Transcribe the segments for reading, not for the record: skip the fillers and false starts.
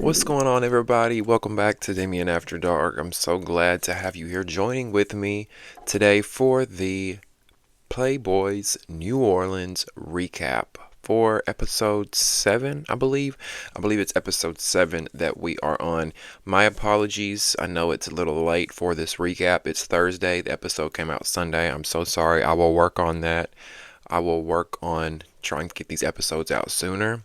What's going on, everybody? Welcome back to Damieon After Dark. I'm so glad to have you here joining with me today for the Playboys New Orleans recap for episode 7, I believe. I believe it's episode 7 that we are on. My apologies. I know it's a little late for this recap. It's Thursday. The episode came out Sunday. I'm so sorry. I will work on that. I will work on trying to get these episodes out sooner.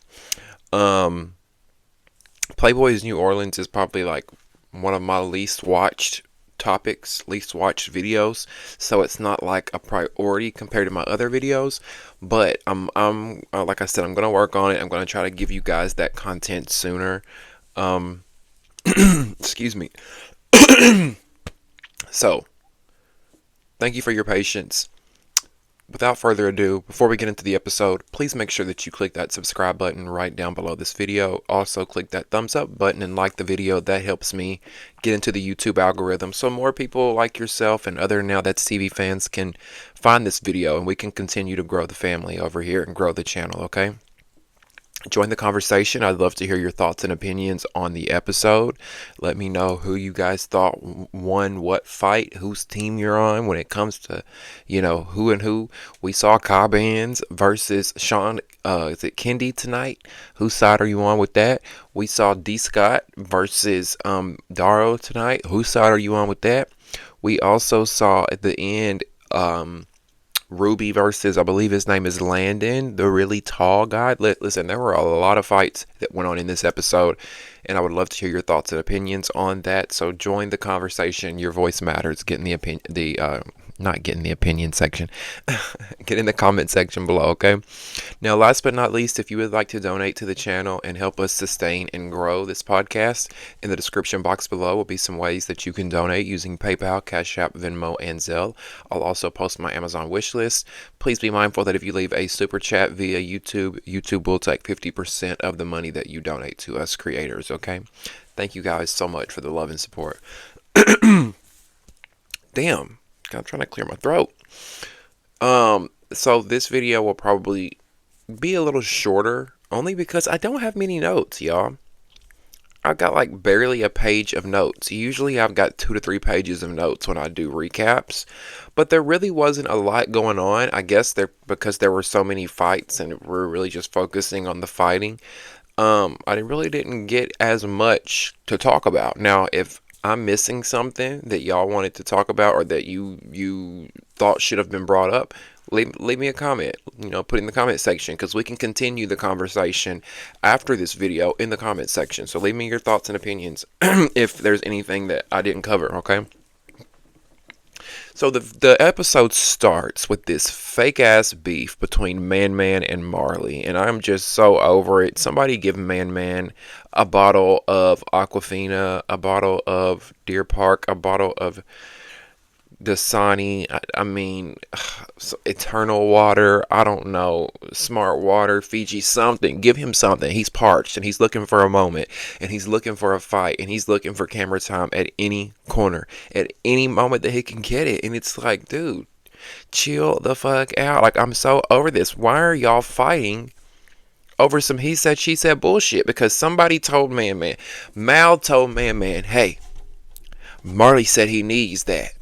Playboys New Orleans is probably like one of my least watched topics, least watched videos, so it's not like a priority compared to my other videos. But I'm like I said, I'm gonna work on it. I'm gonna try to give you guys that content sooner. Excuse me. So, thank you for your patience. Without further ado, before we get into the episode, please make sure that you click that subscribe button right down below this video. Also, click that thumbs up button and like the video. That helps me get into the YouTube algorithm so more people like yourself and other Now That's TV fans can find this video and we can continue to grow the family over here and grow the channel, okay? Join the conversation. I'd love to hear your thoughts and opinions on the episode. Let me know who you guys thought won what fight, whose team you're on when it comes to, who and who. We saw Cobbans versus Sean, is it Kendi tonight? Whose side are you on with that? We saw D. Scott versus Daro tonight. Whose side are you on with that? We also saw at the end, Ruby versus, I believe his name is Landon, the really tall guy. Listen, there were a lot of fights that went on in this episode, and I would love to hear your thoughts and opinions on that. So join the conversation. Your voice matters. Get in the opinion, not get in the opinion section. Get in the comment section below, okay? Now, last but not least, if you would like to donate to the channel and help us sustain and grow this podcast, in the description box below will be some ways that you can donate using PayPal, Cash App, Venmo, and Zelle. I'll also post my Amazon wish list. Please be mindful that if you leave a super chat via YouTube will take 50% of the money that you donate to us creators, okay? Thank you guys so much for the love and support. Damn. I'm trying to clear my throat. So this video will probably be a little shorter, only because I don't have many notes, y'all. I've got like barely a page of notes. Usually I've got 2 to 3 pages of notes when I do recaps, but there really wasn't a lot going on. I guess because there were so many fights and we're really just focusing on the fighting. I really didn't get as much to talk about. Now, if I'm missing something that y'all wanted to talk about or that you thought should have been brought up, leave me a comment, put in the comment section, because we can continue the conversation after this video in the comment section. So leave me your thoughts and opinions if there's anything that I didn't cover, okay? So the episode starts with this fake ass beef between Man and Marley, and I'm just so over it. Somebody give Man a bottle of Aquafina, a bottle of Deer Park, a bottle of Dasani, I mean, Eternal Water, I don't know, Smart Water, Fiji, something. Give him something. He's parched and he's looking for a moment and he's looking for a fight and he's looking for camera time at any corner, at any moment that he can get it. And it's like, dude, chill the fuck out. Like, I'm so over this. Why are y'all fighting over some he said, she said bullshit? Because somebody told Man. Mal told Man, hey, Marley said he needs that.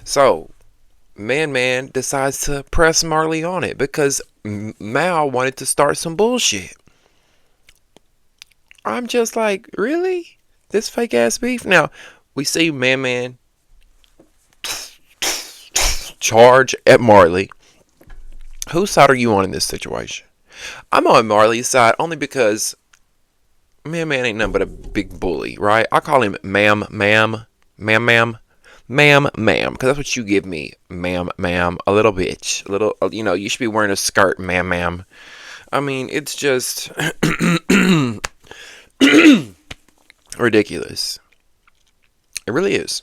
So, Man decides to press Marley on it because Mal wanted to start some bullshit. I'm just like, really? This fake ass beef? Now, we see Man charge at Marley. Whose side are you on in this situation? I'm on Marley's side only because Man ain't nothing but a big bully, right? I call him ma'am, because that's what you give me, ma'am, a little bitch, a little, you should be wearing a skirt, ma'am. I mean, it's just ridiculous. It really is.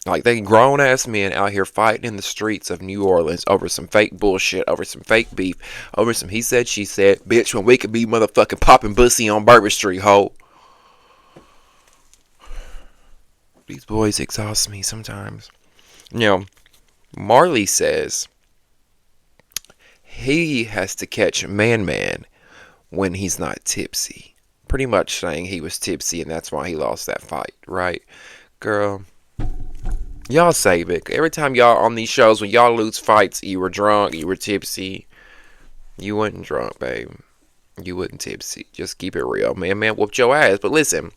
Like, they grown ass men out here fighting in the streets of New Orleans over some fake bullshit, over some fake beef, over some he said, she said. Bitch, when we could be motherfucking popping pussy on Bourbon Street, ho. These boys exhaust me sometimes. You know, Marley says he has to catch Man when he's not tipsy. Pretty much saying he was tipsy and that's why he lost that fight, right? Girl, y'all save it. Every time y'all on these shows, when y'all lose fights, you were drunk, you were tipsy. You wasn't drunk, babe. You wasn't tipsy. Just keep it real. Man whooped your ass. But listen,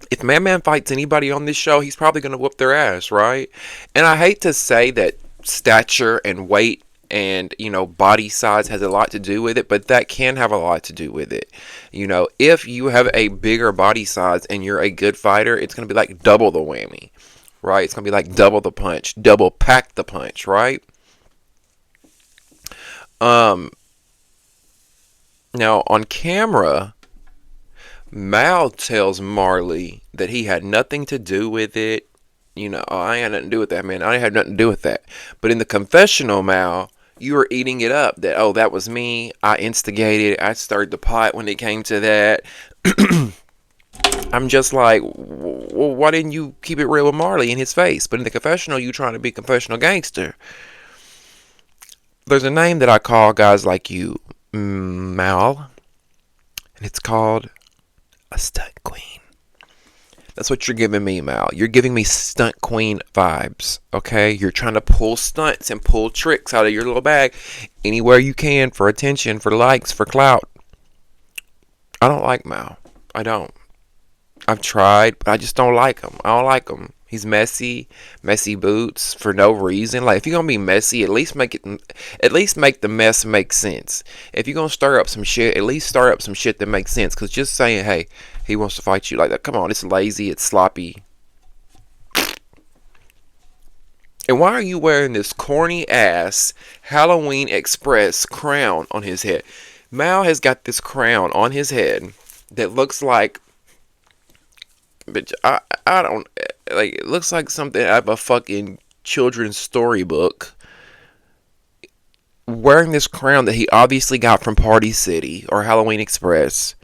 if Man fights anybody on this show, he's probably going to whoop their ass, right? And I hate to say that stature and weight and, you know, body size has a lot to do with it, but that can have a lot to do with it. You know, if you have a bigger body size and you're a good fighter, it's going to be like double the whammy, right? It's going to be like double the punch, double pack the punch, right? Now, on camera, Mal tells Marley that he had nothing to do with it. You know, oh, I ain't had nothing to do with that, man. I ain't had nothing to do with that. But in the confessional, Mal, you were eating it up. That, oh, that was me. I instigated. I stirred the pot when it came to that. I'm just like, well, why didn't you keep it real with Marley in his face? But in the confessional, you trying to be confessional gangster. There's a name that I call guys like you, Mal, and it's called a stunt queen. That's what you're giving me, Mal. You're giving me stunt queen vibes, okay? You're trying to pull stunts and pull tricks out of your little bag anywhere you can for attention, for likes, for clout. I don't like Mal. I don't. I've tried, but I just don't like him. I don't like him. He's messy boots for no reason. Like, if you're gonna be messy, at least make the mess make sense. If you're gonna stir up some shit, at least stir up some shit that makes sense. Cause just saying, hey, he wants to fight you like that, come on, it's lazy, it's sloppy. And why are you wearing this corny ass Halloween Express crown on his head? Mal has got this crown on his head that looks like, but I don't, like, it looks like something out of a fucking children's storybook. Wearing this crown that he obviously got from Party City or Halloween Express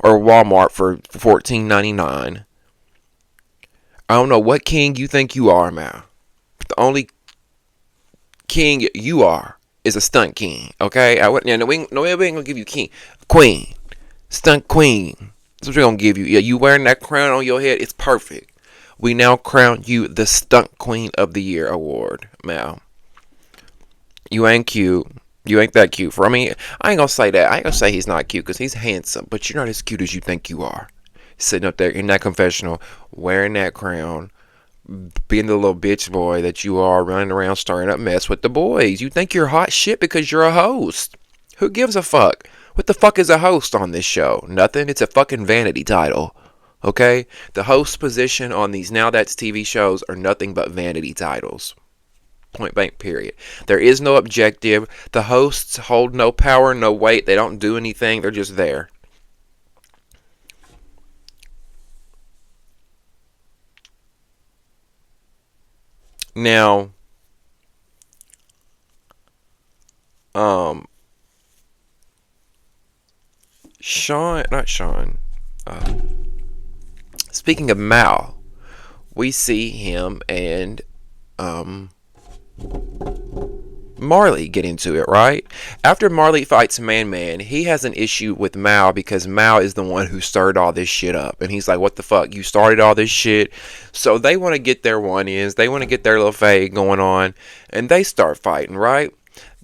or Walmart for $14.99. I don't know what king you think you are, Mal. The only king you are is a stunt king, okay? We ain't gonna give you king. Queen. Stunt queen. That's what we're gonna give you. Yeah, you wearing that crown on your head, it's perfect. We now crown you the Stunt Queen of the Year award, Mal. You ain't cute. You ain't that cute. I ain't gonna say that. I ain't gonna say he's not cute because he's handsome, but you're not as cute as you think you are. Sitting up there in that confessional, wearing that crown, being the little bitch boy that you are, running around stirring up mess with the boys. You think you're hot shit because you're a host. Who gives a fuck? What the fuck is a host on this show? Nothing. It's a fucking vanity title. Okay? The host position on these Now That's TV shows are nothing but vanity titles. Point blank, period. There is no objective. The hosts hold no power, no weight. They don't do anything. They're just there. Now, speaking of Mal, we see him and, Marley get into it, right? After Marley fights Man, he has an issue with Mal because Mal is the one who stirred all this shit up. And he's like, what the fuck? You started all this shit. So they want to get their one-ins. They want to get their little fade going on. And they start fighting, right?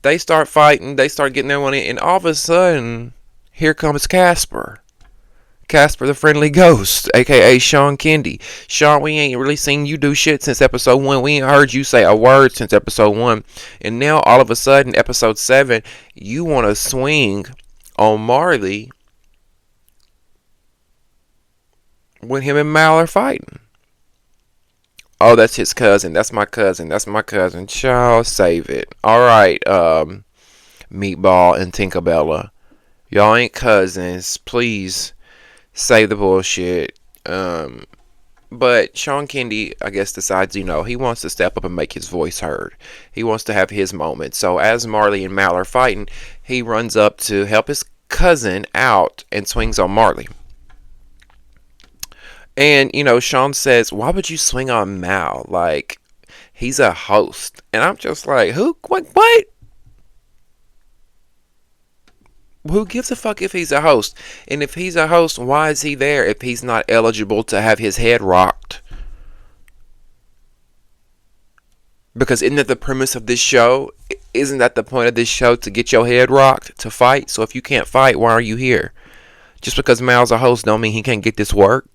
They start fighting. They start getting their one in. And all of a sudden, here comes Casper. Casper the Friendly Ghost, aka Sean Kendi. Sean, we ain't really seen you do shit since episode 1. We ain't heard you say a word since episode 1. And now, all of a sudden, episode 7, you want to swing on Marley when him and Mal are fighting. Oh, that's his cousin. That's my cousin. That's my cousin. Child, save it. Alright, Meatball and Tinkerbella. Y'all ain't cousins. Please. Save the bullshit. But Sean Kendi, I guess, decides, he wants to step up and make his voice heard. He wants to have his moment. So as Marley and Mal are fighting, he runs up to help his cousin out and swings on Marley. And, Sean says, why would you swing on Mal? Like, he's a host. And I'm just like, who? What? Who gives a fuck if he's a host? And if he's a host, why is he there if he's not eligible to have his head rocked? Because isn't that the premise of this show? Isn't that the point of this show, to get your head rocked, to fight? So if you can't fight, why are you here? Just because Mal's a host don't mean he can't get this work.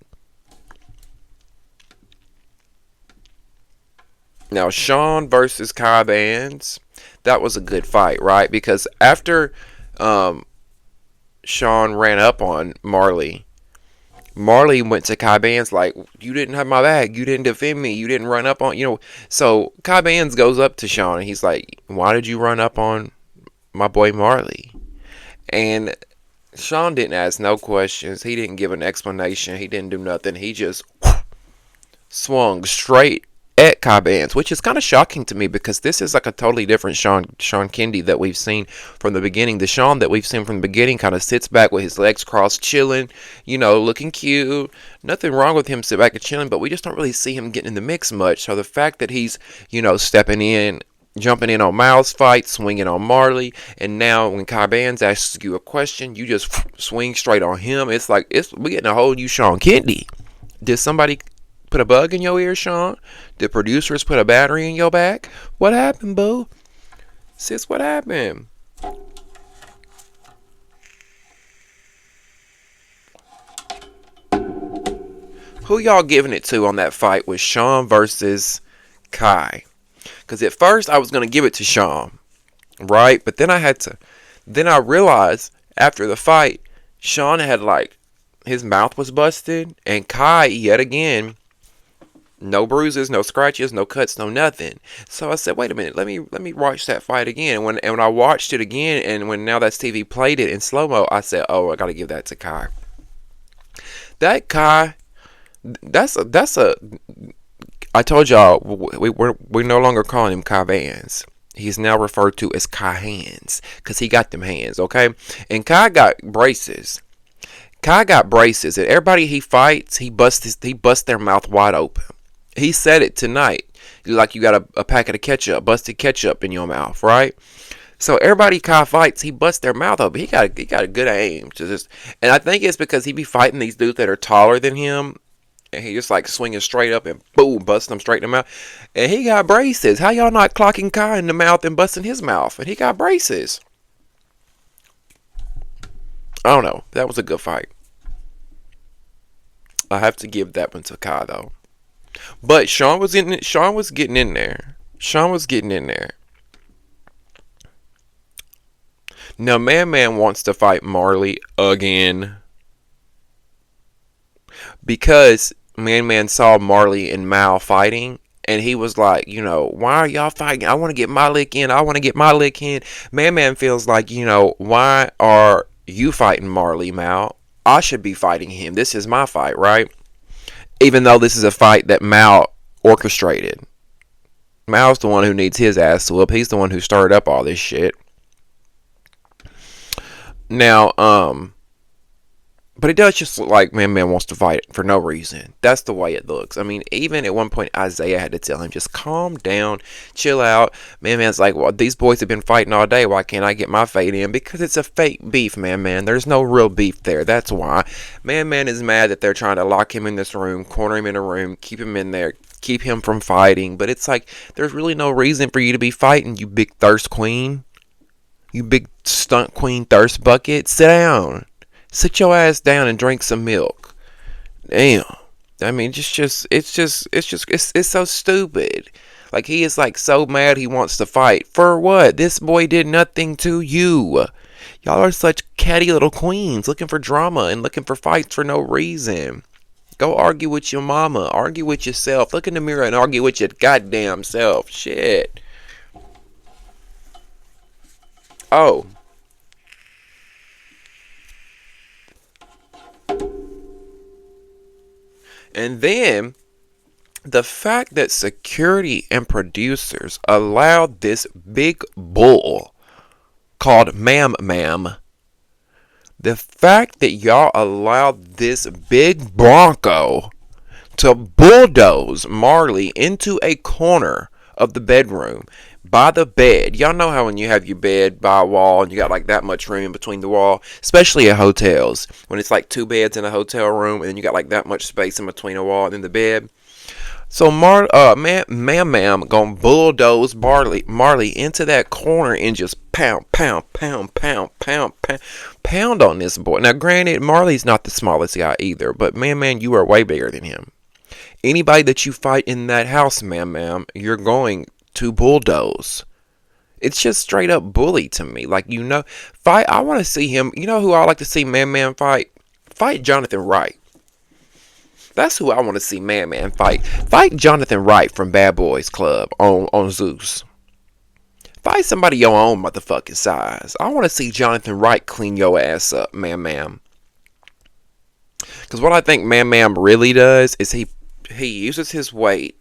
Now, Sean versus Kai Bands, that was a good fight, right? Because after Sean ran up on Marley, Marley went to Kai Bands like, you didn't have my back, you didn't defend me, you didn't run up on, So Kai Bands goes up to Sean and he's like, why did you run up on my boy Marley? And Sean didn't ask no questions. He didn't give an explanation. He didn't do nothing. He just swung straight at Kai Bands, which is kind of shocking to me because this is like a totally different Sean Kendi that we've seen from the beginning. The Sean that we've seen from the beginning kind of sits back with his legs crossed, chilling, looking cute. Nothing wrong with him sitting back and chilling, but we just don't really see him getting in the mix much. So the fact that he's, stepping in, jumping in on Mal's fight, swinging on Marley, and now when Kai Bands asks you a question, you just swing straight on him. It's like we getting a whole new Sean Kendi. Did somebody put a bug in your ear, Sean? Did producers put a battery in your back? What happened, boo? Sis, what happened? Who y'all giving it to on that fight with Sean versus Kai? Because at first I was going to give it to Sean, right? But then I realized after the fight, Sean had his mouth was busted, and Kai, yet again, no bruises, no scratches, no cuts, no nothing. So I said, wait a minute, let me watch that fight again. And when I watched it again, and when Now That's TV played it in slow-mo, I said, oh, I got to give that to Kai. That Kai, that's a I told y'all, we're no longer calling him Kai Vans. He's now referred to as Kai Hands, because he got them hands, okay? And Kai got braces. Kai got braces, and everybody he fights, he busts their mouth wide open. He said it tonight, like you got a packet of ketchup, busted ketchup in your mouth, right? So everybody Kai fights, he busts their mouth open. He got a good aim to just, and I think it's because he be fighting these dudes that are taller than him, and he just swinging straight up and boom, busting them straight in the mouth. And he got braces. How y'all not clocking Kai in the mouth and busting his mouth? And he got braces. I don't know. That was a good fight. I have to give that one to Kai though. But Sean was getting in there. Sean was getting in there. Now Man wants to fight Marley again, because Man saw Marley and Mal fighting, and he was like, why are y'all fighting? I want to get my lick in. I want to get my lick in. Man feels like, why are you fighting Marley, Mal? I should be fighting him. This is my fight, right? Even though this is a fight that Mal orchestrated. Mal's the one who needs his ass to whoop. He's the one who started up all this shit. Now, but it does just look like Man wants to fight for no reason. That's the way it looks. I mean, even at one point, Isaiah had to tell him, just calm down, chill out. Man's like, well, these boys have been fighting all day. Why can't I get my fate in? Because it's a fake beef, Man. There's no real beef there. That's why. Man is mad that they're trying to lock him in this room, corner him in a room, keep him in there, keep him from fighting. But it's like, there's really no reason for you to be fighting, you big thirst queen. You big stunt queen thirst bucket. Sit down. Sit your ass down and drink some milk. Damn. I mean, it's so stupid. Like, he is so mad he wants to fight. For what? This boy did nothing to you. Y'all are such catty little queens looking for drama and looking for fights for no reason. Go argue with your mama. Argue with yourself. Look in the mirror and argue with your goddamn self. Shit. Oh. And then The fact that security and producers allowed this big bull called Ma'am, the fact that y'all allowed this big bronco to bulldoze Marley into a corner of the bedroom by the bed. Y'all know how when you have your bed by a wall and you got like that much room in between the wall, especially at hotels, when it's like two beds in a hotel room and then you got like that much space in between a wall and the bed. So Ma'am gonna bulldoze Marley into that corner and just pound on this boy. Now, granted, Marley's not the smallest guy either, but Man, you are way bigger than him. Anybody that you fight in that house, ma'am, you're going to bulldoze. It's just straight up bully to me. Like, fight. I want to see him. You know who I like to see Man fight? Fight Jonathan Wright. That's who I want to see Man fight. Fight Jonathan Wright from Bad Boys Club on Zeus. Fight somebody your own motherfucking size. I want to see Jonathan Wright clean your ass up, ma'am. Because what I think Man really does is he uses his weight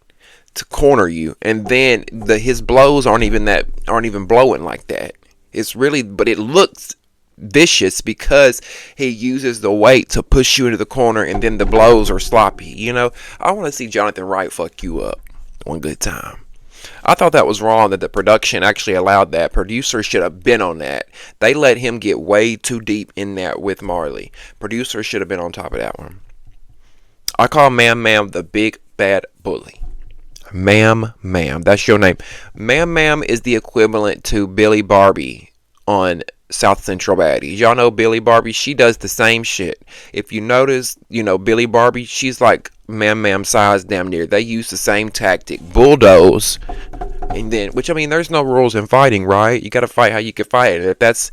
to corner you, and then his blows aren't even blowing like that. It's really, but it looks vicious because he uses the weight to push you into the corner, and then the blows are sloppy. I want to see Jonathan Wright fuck you up one good time. I thought that was wrong that the production actually allowed that. Producers should have been on that. They let him get way too deep in that with Marley. Producers should have been on top of that one. I call Ma'am the big bad bully. Ma'am, that's your name. Ma'am is the equivalent to Billy Barbie on South Central Baddies. Y'all know Billy Barbie? She does the same shit. If you notice, Billy Barbie, she's like Ma'am size damn near. They use the same tactic. Bulldoze. And then, which, I mean, there's no rules in fighting, right? You gotta fight how you can fight. And if that's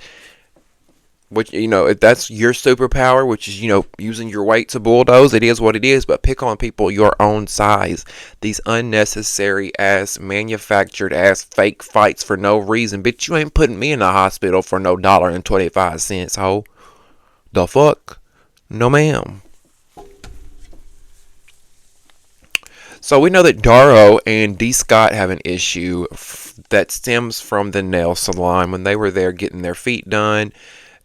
if that's your superpower, which is, using your weight to bulldoze, it is what it is. But pick on people your own size. These unnecessary ass, manufactured ass, fake fights for no reason. Bitch, you ain't putting me in the hospital for no $1.25, ho. The fuck? No, ma'am. So we know that Daro and D. Scott have an issue that stems from the nail salon when they were there getting their feet done.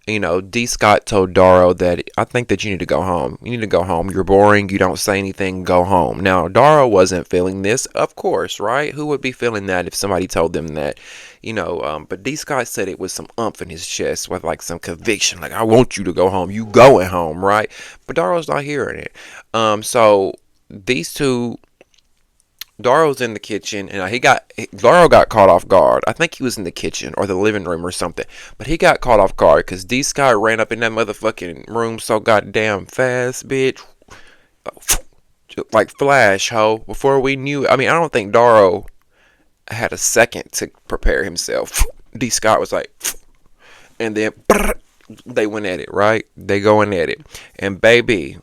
D. Scott told Daro that I think that you need to go home. You need to go home. You're boring. You don't say anything. Go home. Now, Daro wasn't feeling this, of course, right? Who would be feeling that if somebody told them that? But D. Scott said it with some umph in his chest, with like some conviction, like, I want you to go home. You going home, right? But Daro's not hearing it. So these two. Daro's in the kitchen, and Daro got caught off guard. I think he was in the kitchen or the living room or something, but he got caught off guard because D. Scott ran up in that motherfucking room so goddamn fast, bitch, like flash, ho. Before we knew, I mean, I don't think Daro had a second to prepare himself. D. Scott was like, and then they went at it, right? They going at it, and baby.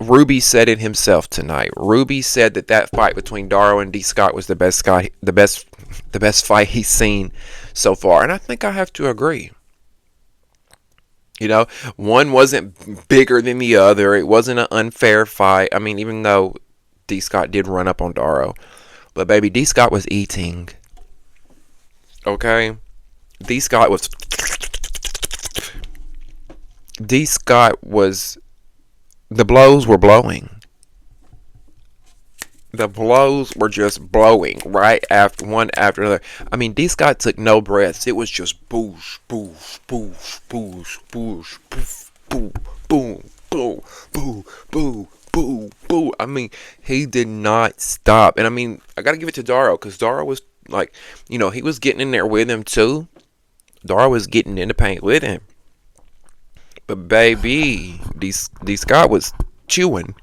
Ruby said it himself tonight. Ruby said that fight between Daro and D. Scott was the best fight he's seen so far, and I think I have to agree. One wasn't bigger than the other. It wasn't an unfair fight. I mean, even though D. Scott did run up on Daro, but baby, D. Scott was eating. Okay, D. Scott was. The blows were blowing. The blows were just blowing right after one after another. I mean, D. Scott took no breaths. It was just boosh, boosh, boosh, boosh, boosh, boosh, boo, boom, boo, boo, boo, boo, boo. I mean, he did not stop. And I mean, I gotta give it to Daro, because Daro was like, he was getting in there with him too. Daro was getting in the paint with him. But baby, D. Scott was chewing.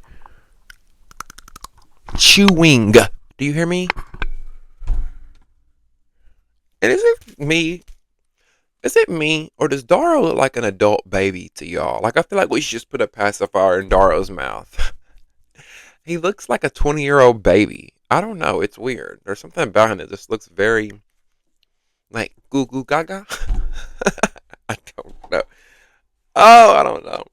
Chewing. Do you hear me? And is it me? Is it me? Or does Daro look like an adult baby to y'all? Like, I feel like we should just put a pacifier in Daro's mouth. He looks like a 20-year-old baby. I don't know. It's weird. There's something about him that just looks very, like, goo goo gaga. I don't know. Oh, I don't know.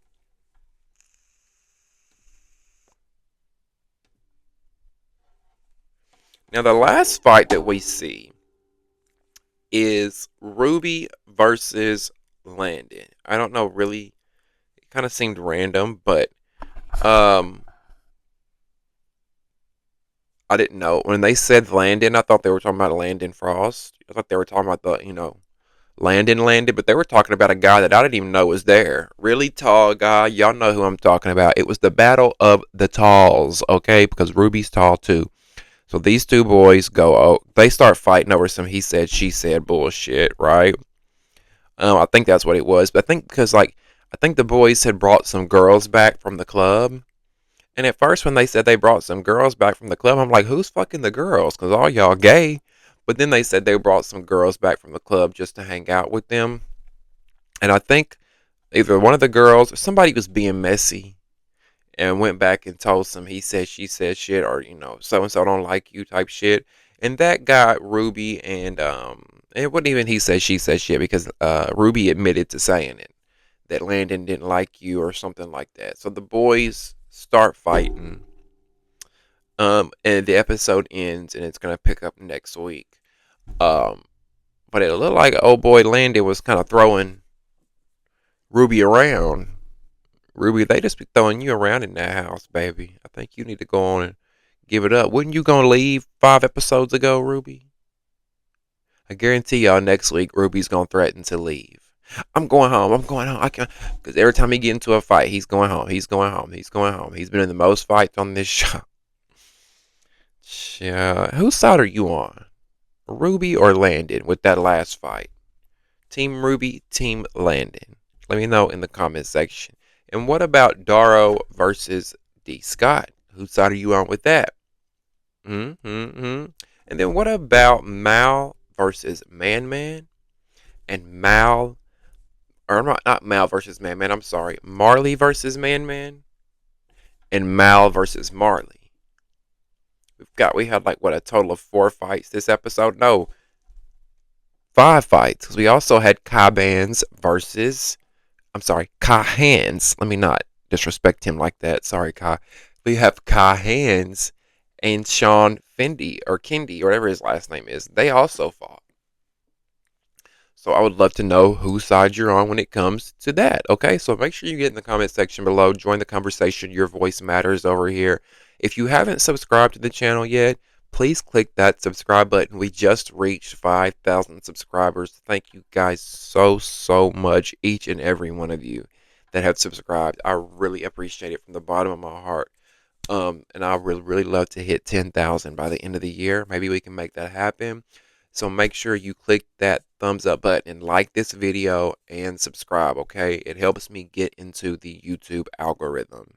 Now, the last fight that we see is Ruby versus Landon. I don't know, really, it kind of seemed random, but um, I didn't know. When they said Landon, I thought they were talking about Landon Frost. I thought they were talking about Landon, but they were talking about a guy that I didn't even know was there. Really tall guy. Y'all know who I'm talking about. It was the battle of the talls, okay? Because Ruby's tall too. So these two boys they start fighting over some he said, she said bullshit, right? I think that's what it was. But I think because, like, I think the boys had brought some girls back from the club. And at first, when they said they brought some girls back from the club, I'm like, who's fucking the girls? Because all y'all gay. But then they said they brought some girls back from the club just to hang out with them. And I think either one of the girls or somebody was being messy and went back and told some he said, she said shit, or, so and so don't like you type shit. And that got Ruby and, it wasn't even he said, she said shit because Ruby admitted to saying it, that Landon didn't like you or something like that. So the boys start fighting. And the episode ends, and it's gonna pick up next week. Um, but it looked like old boy Landon was kind of throwing Ruby around. Ruby, they just be throwing you around in that house, baby. I think you need to go on and give it up. Wouldn't you gonna leave 5 episodes ago, Ruby? I guarantee y'all next week Ruby's gonna threaten to leave. I'm going home. I'm going home. I can't, because every time he get into a fight, he's going home. He's going home. He's going home. He's been in the most fights on this show. Yeah, whose side are you on? Ruby or Landon with that last fight? Team Ruby, Team Landon. Let me know in the comment section. And what about Daro versus D. Scott? Whose side are you on with that? Mm-hmm. And then what about Mal versus Man and Mal, or not Mal versus Man. I'm sorry, Marley versus Man and Mal versus Marley. We had like what, a total of 4 fights this episode? No, 5 fights, because we also had Cabans versus, I'm sorry, Kai Hands. Let me not disrespect him like that. Sorry, Kai. We have Kai Hands and Sean Fendi or Kendi, or whatever his last name is. They also fought. So I would love to know whose side you're on when it comes to that. Okay, so make sure you get in the comment section below. Join the conversation. Your voice matters over here. If you haven't subscribed to the channel yet, please click that subscribe button. We just reached 5,000 subscribers. Thank you guys so much, each and every one of you that have subscribed. I really appreciate it from the bottom of my heart. And I really love to hit 10,000 by the end of the year. Maybe we can make that happen. So make sure you click that thumbs up button and like this video and subscribe, okay? It helps me get into the YouTube algorithm.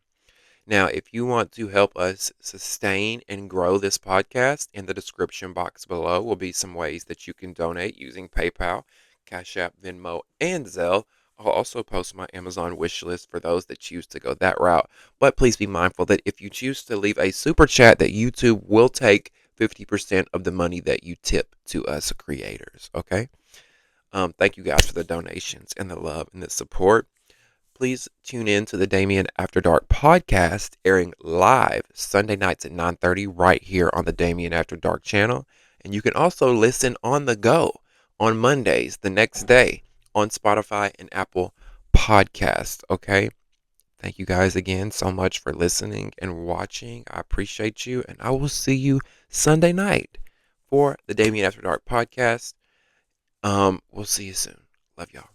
Now, if you want to help us sustain and grow this podcast, in the description box below will be some ways that you can donate using PayPal, Cash App, Venmo, and Zelle. I'll also post my Amazon wish list for those that choose to go that route. But please be mindful that if you choose to leave a super chat, that YouTube will take 50% of the money that you tip to us creators, okay? Thank you guys for the donations and the love and the support. Please tune in to the Damieon After Dark podcast, airing live Sunday nights at 9:30 right here on the Damieon After Dark channel. And you can also listen on the go on Mondays, the next day, on Spotify and Apple Podcasts, okay? Thank you guys again so much for listening and watching. I appreciate you, and I will see you Sunday night for the Damieon After Dark podcast. We'll see you soon. Love y'all.